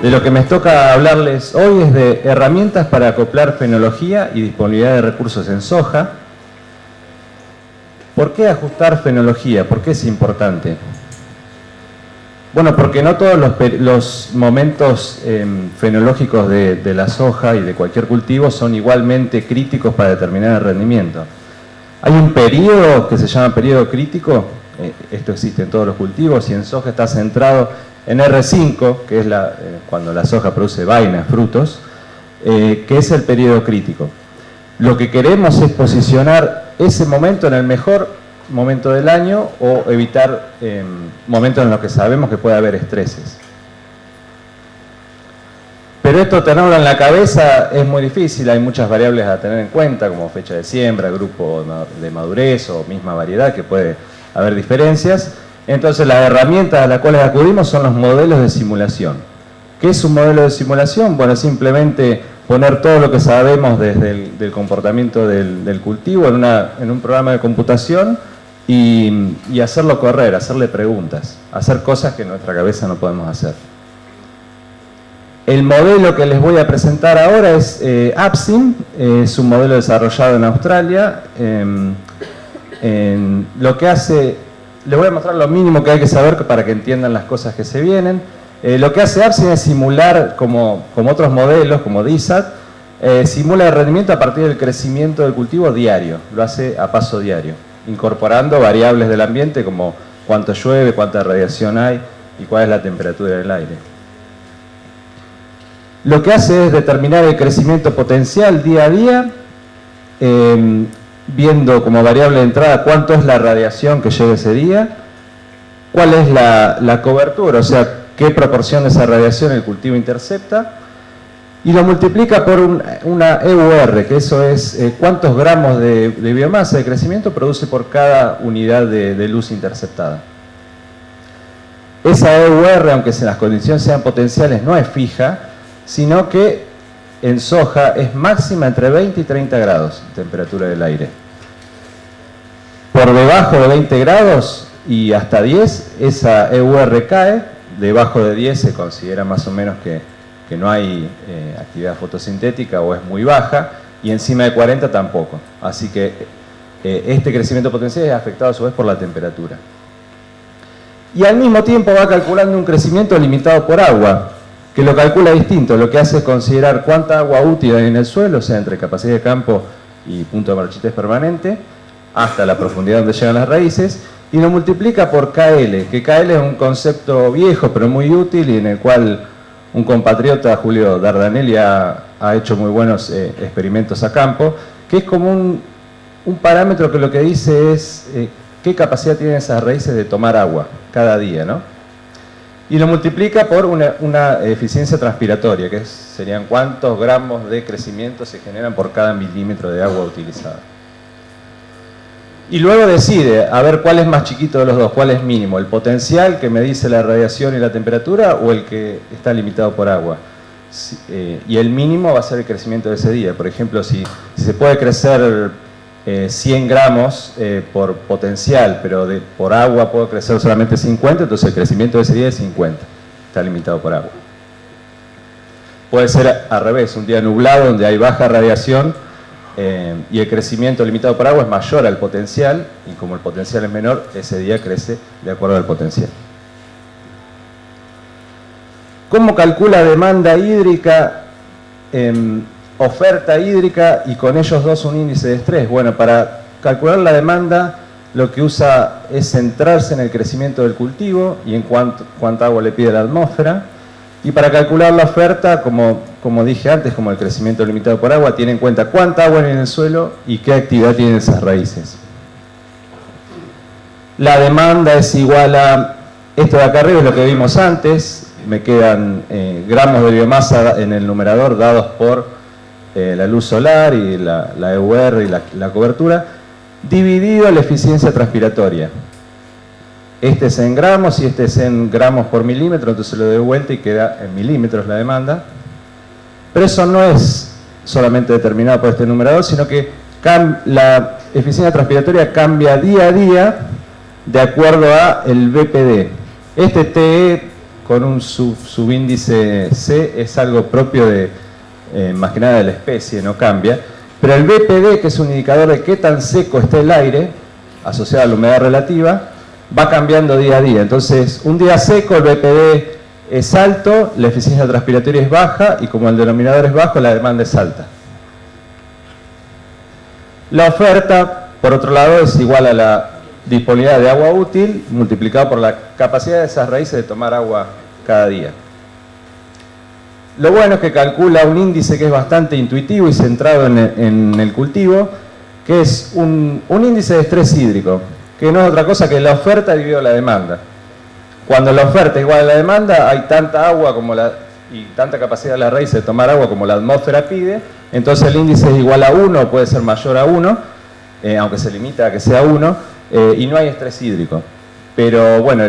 De lo que me toca hablarles hoy es de herramientas para acoplar fenología y disponibilidad de recursos en soja. ¿Por qué ajustar fenología? ¿Por qué es importante? Bueno, porque no todos los momentos fenológicos de la soja y de cualquier cultivo son igualmente críticos para determinar el rendimiento. Hay un periodo que se llama periodo crítico, esto existe en todos los cultivos, y en soja está centrado en R5, que es cuando la soja produce vainas, frutos, que es el periodo crítico. Lo que queremos es posicionar ese momento en el mejor momento del año o evitar momentos en los que sabemos que puede haber estreses. Pero esto tenerlo en la cabeza es muy difícil, hay muchas variables a tener en cuenta, como fecha de siembra, grupo de madurez o misma variedad, que puede haber diferencias. Entonces las herramientas a las cuales acudimos son los modelos de simulación. ¿Qué es un modelo de simulación? Bueno, simplemente poner todo lo que sabemos desde el comportamiento del cultivo en un programa de computación y hacerlo correr, hacerle preguntas, hacer cosas que en nuestra cabeza no podemos hacer. El modelo que les voy a presentar ahora es APSIM, es un modelo desarrollado en Australia. Lo que hace, les voy a mostrar lo mínimo que hay que saber para que entiendan las cosas que se vienen. Lo que hace APSIM es simular, como otros modelos, como DISAT, simula el rendimiento a partir del crecimiento del cultivo diario, lo hace a paso diario, incorporando variables del ambiente como cuánto llueve, cuánta radiación hay y cuál es la temperatura del aire. Lo que hace es determinar el crecimiento potencial día a día, viendo como variable de entrada cuánto es la radiación que llega ese día, cuál es la cobertura, o sea, qué proporción de esa radiación el cultivo intercepta, y lo multiplica por una EUR, que eso es cuántos gramos de biomasa de crecimiento produce por cada unidad de luz interceptada. Esa EUR, aunque las condiciones sean potenciales, no es fija, sino que en soja es máxima entre 20 y 30 grados de temperatura del aire. Por debajo de 20 grados y hasta 10, esa EUR cae, debajo de 10 se considera más o menos que no hay actividad fotosintética o es muy baja, y encima de 40 tampoco. Así que este crecimiento potencial es afectado a su vez por la temperatura. Y al mismo tiempo va calculando un crecimiento limitado por agua, que lo calcula distinto. Lo que hace es considerar cuánta agua útil hay en el suelo, o sea, entre capacidad de campo y punto de marchitez permanente, hasta la profundidad donde llegan las raíces, y lo multiplica por KL, que KL es un concepto viejo pero muy útil y en el cual un compatriota, Julio Dardanelli, ha hecho muy buenos experimentos a campo, que es como un parámetro que lo que dice es qué capacidad tienen esas raíces de tomar agua cada día, ¿no? Y lo multiplica por una eficiencia transpiratoria, que serían cuántos gramos de crecimiento se generan por cada milímetro de agua utilizada. Y luego decide a ver cuál es más chiquito de los dos, cuál es mínimo, el potencial que me dice la radiación y la temperatura o el que está limitado por agua. Y el mínimo va a ser el crecimiento de ese día. Por ejemplo, si se puede crecer 100 gramos por potencial, pero por agua puedo crecer solamente 50, entonces el crecimiento de ese día es 50, está limitado por agua. Puede ser al revés, un día nublado donde hay baja radiación y el crecimiento limitado por agua es mayor al potencial, y como el potencial es menor, ese día crece de acuerdo al potencial. ¿Cómo calcula demanda hídrica, oferta hídrica y con ellos dos un índice de estrés? Bueno, para calcular la demanda lo que usa es centrarse en el crecimiento del cultivo y en cuánta agua le pide la atmósfera. Y para calcular la oferta, como dije antes, como el crecimiento limitado por agua, tiene en cuenta cuánta agua hay en el suelo y qué actividad tienen esas raíces. La demanda es igual a, esto de acá arriba es lo que vimos antes, me quedan gramos de biomasa en el numerador dados por la luz solar y la EUR y la cobertura, dividido la eficiencia transpiratoria. Este es en gramos y este es en gramos por milímetro, entonces lo doy vuelta y queda en milímetros la demanda. Pero eso no es solamente determinado por este numerador, sino que la eficiencia transpiratoria cambia día a día de acuerdo a el BPD. Este TE con un subíndice C es algo propio de, más que nada de la especie, no cambia. Pero el BPD, que es un indicador de qué tan seco está el aire, asociado a la humedad relativa, va cambiando día a día. Entonces, un día seco, el BPD es alto, la eficiencia transpiratoria es baja, y como el denominador es bajo, la demanda es alta. La oferta, por otro lado, es igual a la disponibilidad de agua útil multiplicado por la capacidad de esas raíces de tomar agua cada día. Lo bueno es que calcula un índice que es bastante intuitivo y centrado en el cultivo, que es un índice de estrés hídrico, que no es otra cosa que la oferta dividido la demanda. Cuando la oferta es igual a la demanda, hay tanta agua y tanta capacidad de la raíz de tomar agua como la atmósfera pide, entonces el índice es igual a 1 o puede ser mayor a 1, aunque se limita a que sea 1, y no hay estrés hídrico. Pero bueno,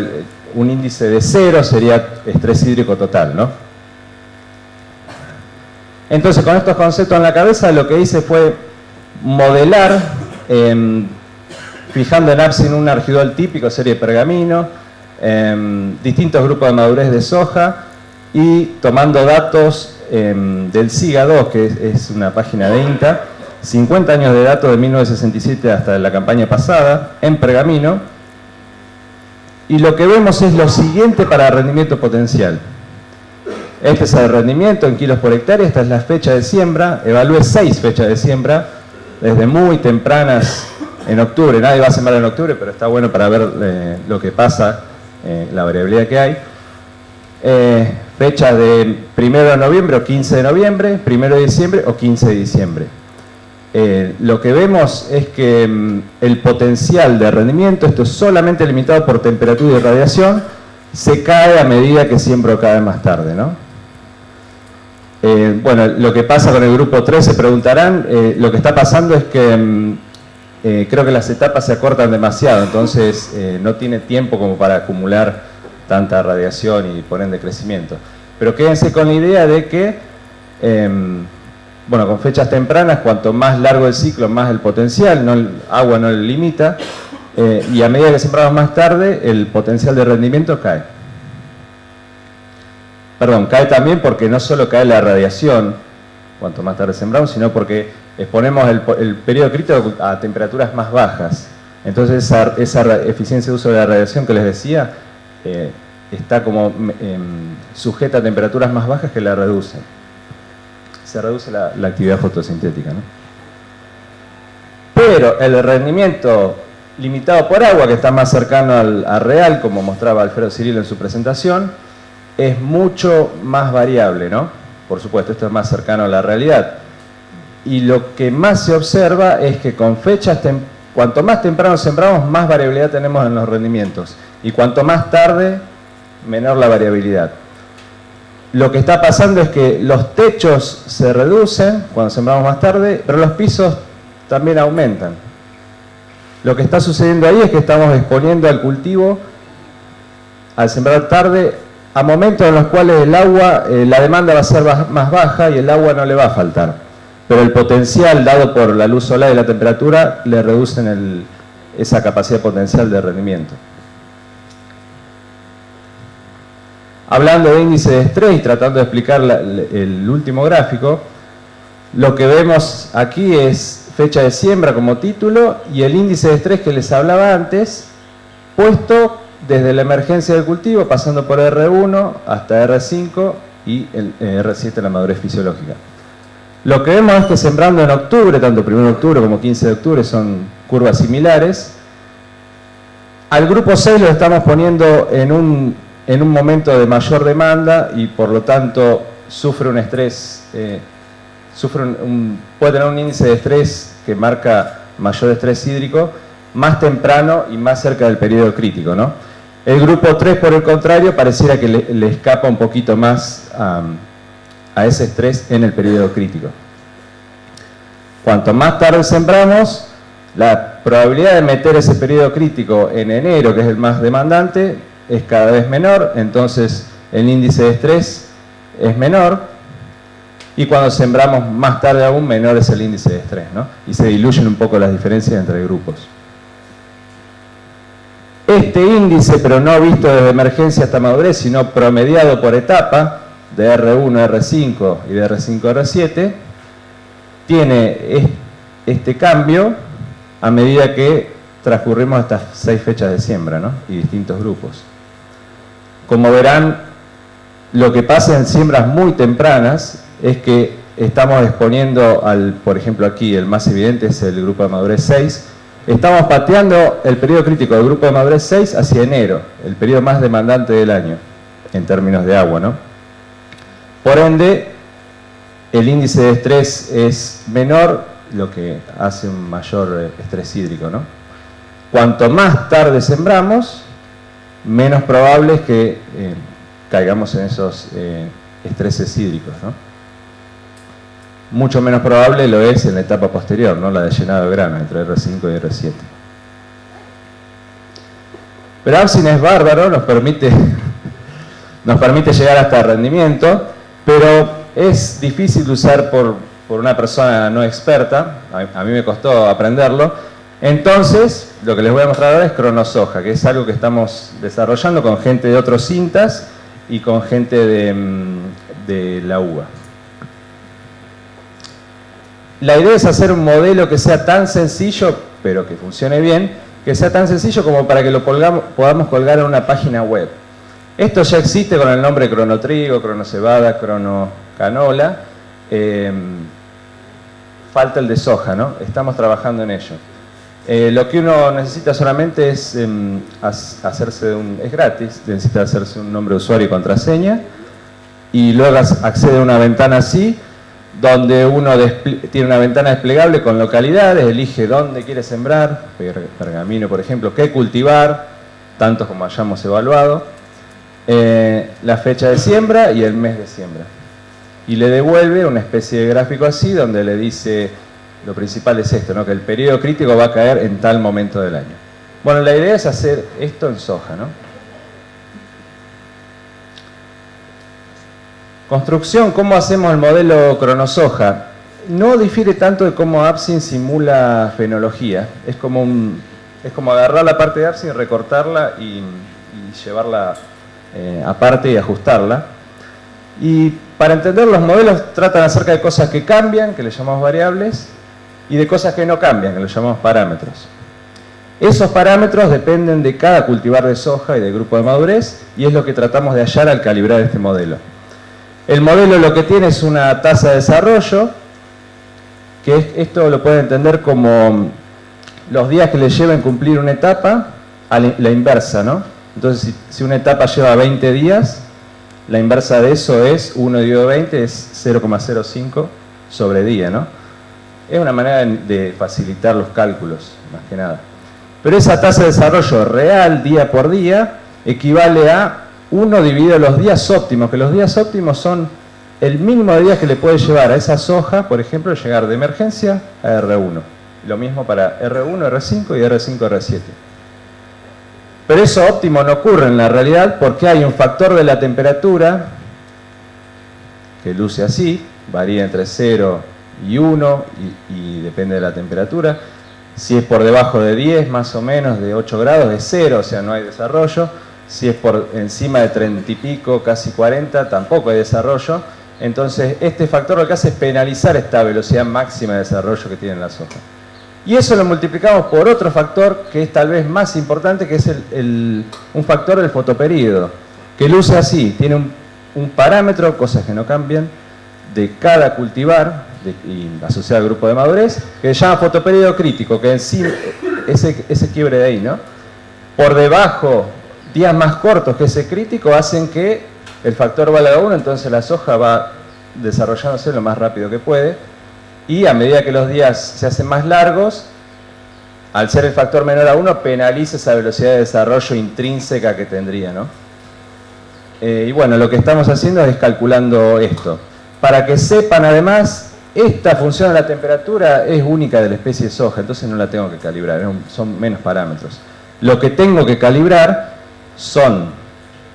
un índice de 0 sería estrés hídrico total, ¿no? Entonces, con estos conceptos en la cabeza, lo que hice fue modelar, fijando en Absin un argidol típico, serie de pergamino, distintos grupos de madurez de soja, y tomando datos del SIGA2, que es una página de INTA, 50 años de datos de 1967 hasta la campaña pasada, en pergamino, y lo que vemos es lo siguiente para rendimiento potencial. Este es el rendimiento en kilos por hectárea, esta es la fecha de siembra, evalué 6 fechas de siembra, desde muy tempranas en octubre, nadie va a sembrar en octubre, pero está bueno para ver lo que pasa, la variabilidad que hay. Fechas de 1 de noviembre o 15 de noviembre, 1 de diciembre o 15 de diciembre. Lo que vemos es que el potencial de rendimiento, esto es solamente limitado por temperatura y radiación, se cae a medida que siembro cada vez más tarde, ¿no? Bueno, lo que pasa con el grupo 3 se preguntarán, lo que está pasando es que creo que las etapas se acortan demasiado, entonces no tiene tiempo como para acumular tanta radiación y por ende crecimiento. Pero quédense con la idea de que, bueno, con fechas tempranas, cuanto más largo el ciclo, más el potencial, el agua no le limita, y a medida que sembramos más tarde, el potencial de rendimiento cae. Perdón, cae también porque no solo cae la radiación, cuanto más tarde sembramos, sino porque exponemos el periodo crítico a temperaturas más bajas. Entonces esa eficiencia de uso de la radiación que les decía, está como sujeta a temperaturas más bajas que la reducen. Se reduce la actividad fotosintética, ¿no? Pero el rendimiento limitado por agua, que está más cercano al real, como mostraba Alfredo Cirilo en su presentación, es mucho más variable, ¿no? Por supuesto, esto es más cercano a la realidad. Y lo que más se observa es que con fechas, cuanto más temprano sembramos, más variabilidad tenemos en los rendimientos. Y cuanto más tarde, menor la variabilidad. Lo que está pasando es que los techos se reducen cuando sembramos más tarde, pero los pisos también aumentan. Lo que está sucediendo ahí es que estamos exponiendo al cultivo, al sembrar tarde, a momentos en los cuales el agua, la demanda va a ser más baja y el agua no le va a faltar. Pero el potencial dado por la luz solar y la temperatura le reducen esa capacidad potencial de rendimiento. Hablando de índice de estrés y tratando de explicar el último gráfico, lo que vemos aquí es fecha de siembra como título y el índice de estrés que les hablaba antes, puesto desde la emergencia del cultivo, pasando por R1 hasta R5 y el R7, la madurez fisiológica. Lo que vemos es que sembrando en octubre, tanto 1 de octubre como 15 de octubre, son curvas similares. Al grupo 6 lo estamos poniendo en un momento de mayor demanda y por lo tanto sufre un estrés, puede tener un índice de estrés que marca mayor estrés hídrico más temprano y más cerca del periodo crítico, ¿no? El grupo 3, por el contrario, pareciera que le escapa un poquito más a ese estrés en el periodo crítico. Cuanto más tarde sembramos, la probabilidad de meter ese periodo crítico en enero, que es el más demandante, es cada vez menor, entonces el índice de estrés es menor, y cuando sembramos más tarde aún, menor es el índice de estrés, ¿no? Y se diluyen un poco las diferencias entre grupos. este índice, pero no visto desde emergencia hasta madurez, sino promediado por etapa, de R1 R5 y de R5 R7, tiene este cambio a medida que transcurrimos estas 6 fechas de siembra, ¿no? Y distintos grupos. Como verán, lo que pasa en siembras muy tempranas es que estamos exponiendo por ejemplo aquí, el más evidente es el grupo de madurez 6, estamos pateando el periodo crítico del grupo de madurez 6 hacia enero, el periodo más demandante del año, en términos de agua, ¿no? Por ende, el índice de estrés es menor, lo que hace un mayor estrés hídrico, ¿no? Cuanto más tarde sembramos, menos probable es que caigamos en esos estreses hídricos, ¿no? Mucho menos probable lo es en la etapa posterior, ¿no? La de llenado de grano, entre R5 y R7. Pero Absin es bárbaro, nos permite llegar hasta el rendimiento, pero es difícil de usar por una persona no experta, a mí me costó aprenderlo. Entonces, lo que les voy a mostrar ahora es cronosoja, que es algo que estamos desarrollando con gente de otros cintas y con gente de la UBA. La idea es hacer un modelo que sea tan sencillo, pero que funcione bien, que sea tan sencillo como para que lo podamos colgar en una página web. Esto ya existe con el nombre cronotrigo, cronocebada, cronocanola. Falta el de soja, ¿no? Estamos trabajando en ello. Lo que uno necesita solamente es es gratis, necesita hacerse un nombre de usuario y contraseña, y luego accede a una ventana así, donde uno tiene una ventana desplegable con localidades, elige dónde quiere sembrar, pergamino por ejemplo, qué cultivar, tantos como hayamos evaluado, la fecha de siembra y el mes de siembra. Y le devuelve una especie de gráfico así, donde le dice, lo principal es esto, ¿no? Que el periodo crítico va a caer en tal momento del año. Bueno, la idea es hacer esto en soja, ¿no? Construcción, ¿cómo hacemos el modelo cronosoja? No difiere tanto de cómo Absin simula fenología. Es como agarrar la parte de Absin, recortarla y llevarla aparte y ajustarla. Y para entender, los modelos tratan acerca de cosas que cambian, que le llamamos variables, y de cosas que no cambian, que le llamamos parámetros. Esos parámetros dependen de cada cultivar de soja y del grupo de madurez, y es lo que tratamos de hallar al calibrar este modelo. El modelo lo que tiene es una tasa de desarrollo, que esto lo pueden entender como los días que le llevan cumplir una etapa, a la inversa, ¿no? Entonces, si una etapa lleva 20 días, la inversa de eso es 1 dividido 20, es 0,05 sobre día, ¿no? Es una manera de facilitar los cálculos, más que nada. Pero esa tasa de desarrollo real, día por día, equivale a 1 dividido los días óptimos, que los días óptimos son el mínimo de días que le puede llevar a esa soja, por ejemplo, llegar de emergencia a R1. Lo mismo para R1, R5 y R5, R7. Pero eso óptimo no ocurre en la realidad porque hay un factor de la temperatura que luce así, varía entre 0 y 1 y depende de la temperatura. Si es por debajo de 10, más o menos, de 8 grados, es 0, o sea, no hay desarrollo. Si es por encima de 30 y pico, casi 40, tampoco hay desarrollo. Entonces, este factor lo que hace es penalizar esta velocidad máxima de desarrollo que tiene la soja. Y eso lo multiplicamos por otro factor que es tal vez más importante, que es un factor del fotoperíodo, que luce así, tiene un parámetro, cosas que no cambian, de cada cultivar, y asociado al grupo de madurez, que se llama fotoperíodo crítico, que en sí, ese quiebre de ahí, ¿no? Por debajo, días más cortos que ese crítico hacen que el factor valga 1, entonces la soja va desarrollándose lo más rápido que puede, y a medida que los días se hacen más largos, al ser el factor menor a 1, penaliza esa velocidad de desarrollo intrínseca que tendría, ¿no? Y bueno, lo que estamos haciendo es calculando esto. Para que sepan además, esta función de la temperatura es única de la especie de soja, entonces no la tengo que calibrar, son menos parámetros. Lo que tengo que calibrar son,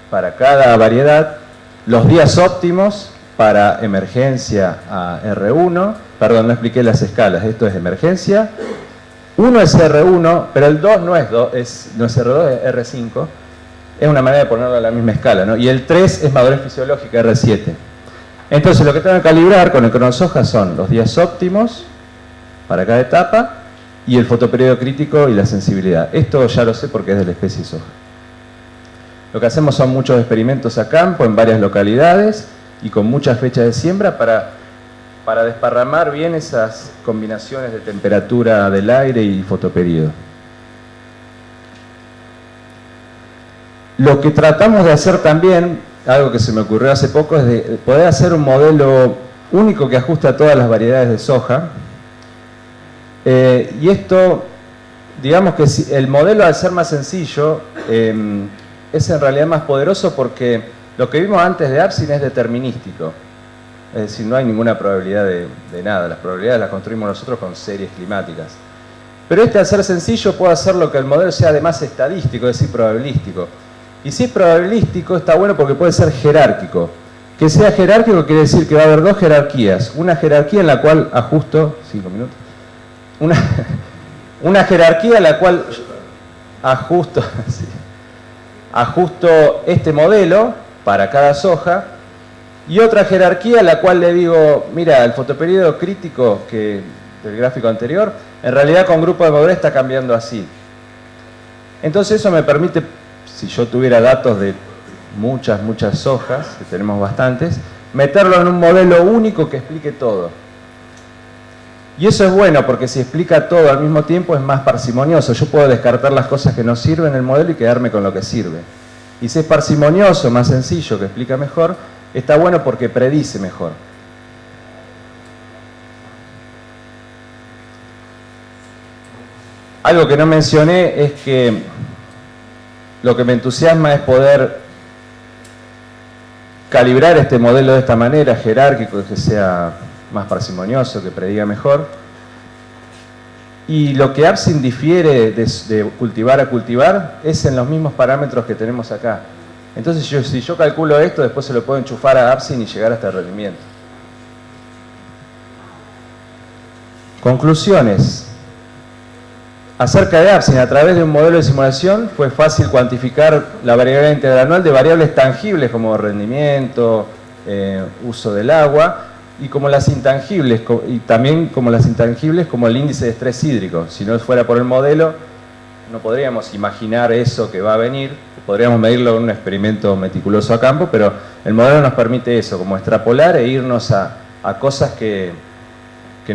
para cada variedad, los días óptimos para emergencia a R1, perdón, no expliqué las escalas, esto es emergencia, Uno es R1, pero el 2 no es R2, es R5. Es una manera de ponerlo a la misma escala, ¿no? Y el 3 es madurez fisiológica, R7. Entonces lo que tengo que calibrar con el cronosoja son los días óptimos para cada etapa y el fotoperiodo crítico y la sensibilidad. Esto ya lo sé porque es de la especie soja. Lo que hacemos son muchos experimentos a campo en varias localidades y con muchas fechas de siembra para desparramar bien esas combinaciones de temperatura del aire y fotoperiodo. Lo que tratamos de hacer también, algo que se me ocurrió hace poco, es de poder hacer un modelo único que ajuste a todas las variedades de soja. Y esto, digamos que el modelo, al ser más sencillo, es en realidad más poderoso porque lo que vimos antes de Absin es determinístico. Es decir, no hay ninguna probabilidad de nada. Las probabilidades las construimos nosotros con series climáticas. Pero al ser sencillo, puedo hacer lo que el modelo sea además estadístico, es decir, probabilístico. Y si es probabilístico, está bueno porque puede ser jerárquico. Que sea jerárquico quiere decir que va a haber dos jerarquías. Una jerarquía en la cual ajusto... 5 minutos. Una jerarquía en la cual ajusto... sí, ajusto este modelo para cada soja. Y otra jerarquía en la cual le digo, mira, el fotoperiodo crítico del gráfico anterior, en realidad con grupo de madurez está cambiando así. Entonces eso me permite, si yo tuviera datos de muchas sojas, que tenemos bastantes, meterlo en un modelo único que explique todo. Y eso es bueno porque si explica todo al mismo tiempo es más parsimonioso. Yo puedo descartar las cosas que no sirven en el modelo y quedarme con lo que sirve. Y si es parsimonioso, más sencillo, que explica mejor, está bueno porque predice mejor. Algo que no mencioné es que lo que me entusiasma es poder calibrar este modelo de esta manera, jerárquico, que sea más parsimonioso, que prediga mejor. Y lo que Absin difiere de cultivar a cultivar es en los mismos parámetros que tenemos acá. Entonces si yo calculo esto, después se lo puedo enchufar a Absin y llegar hasta el rendimiento. Conclusiones. Acerca de Absin, a través de un modelo de simulación fue fácil cuantificar la variabilidad interanual de variables tangibles como rendimiento, uso del agua, y como las intangibles, y también como las intangibles como el índice de estrés hídrico. Si no fuera por el modelo, no podríamos imaginar eso que va a venir, podríamos medirlo en un experimento meticuloso a campo, pero el modelo nos permite eso, como extrapolar e irnos a cosas que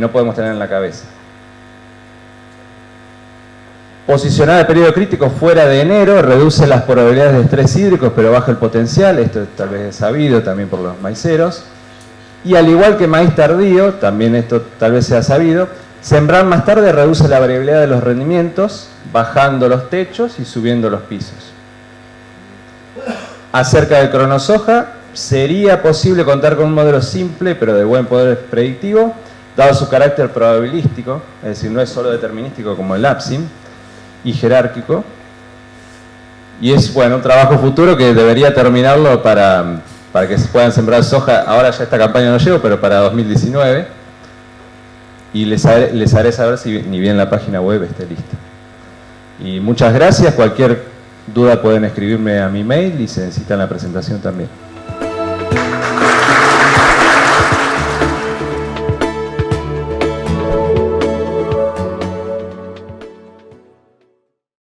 no podemos tener en la cabeza. Posicionar el periodo crítico fuera de enero reduce las probabilidades de estrés hídricos, pero baja el potencial. Esto tal vez es sabido también por los maiceros. Y al igual que maíz tardío, también esto tal vez sea sabido, sembrar más tarde reduce la variabilidad de los rendimientos, bajando los techos y subiendo los pisos. Acerca del cronosoja, sería posible contar con un modelo simple, pero de buen poder predictivo, dado su carácter probabilístico, es decir, no es solo determinístico como el Absin, y jerárquico. Y es, bueno, un trabajo futuro que debería terminarlo para que se puedan sembrar soja. Ahora ya esta campaña no llego, pero para 2019. Y les haré saber si ni bien la página web esté lista. Y muchas gracias. Cualquier duda pueden escribirme a mi mail y se necesita la presentación también.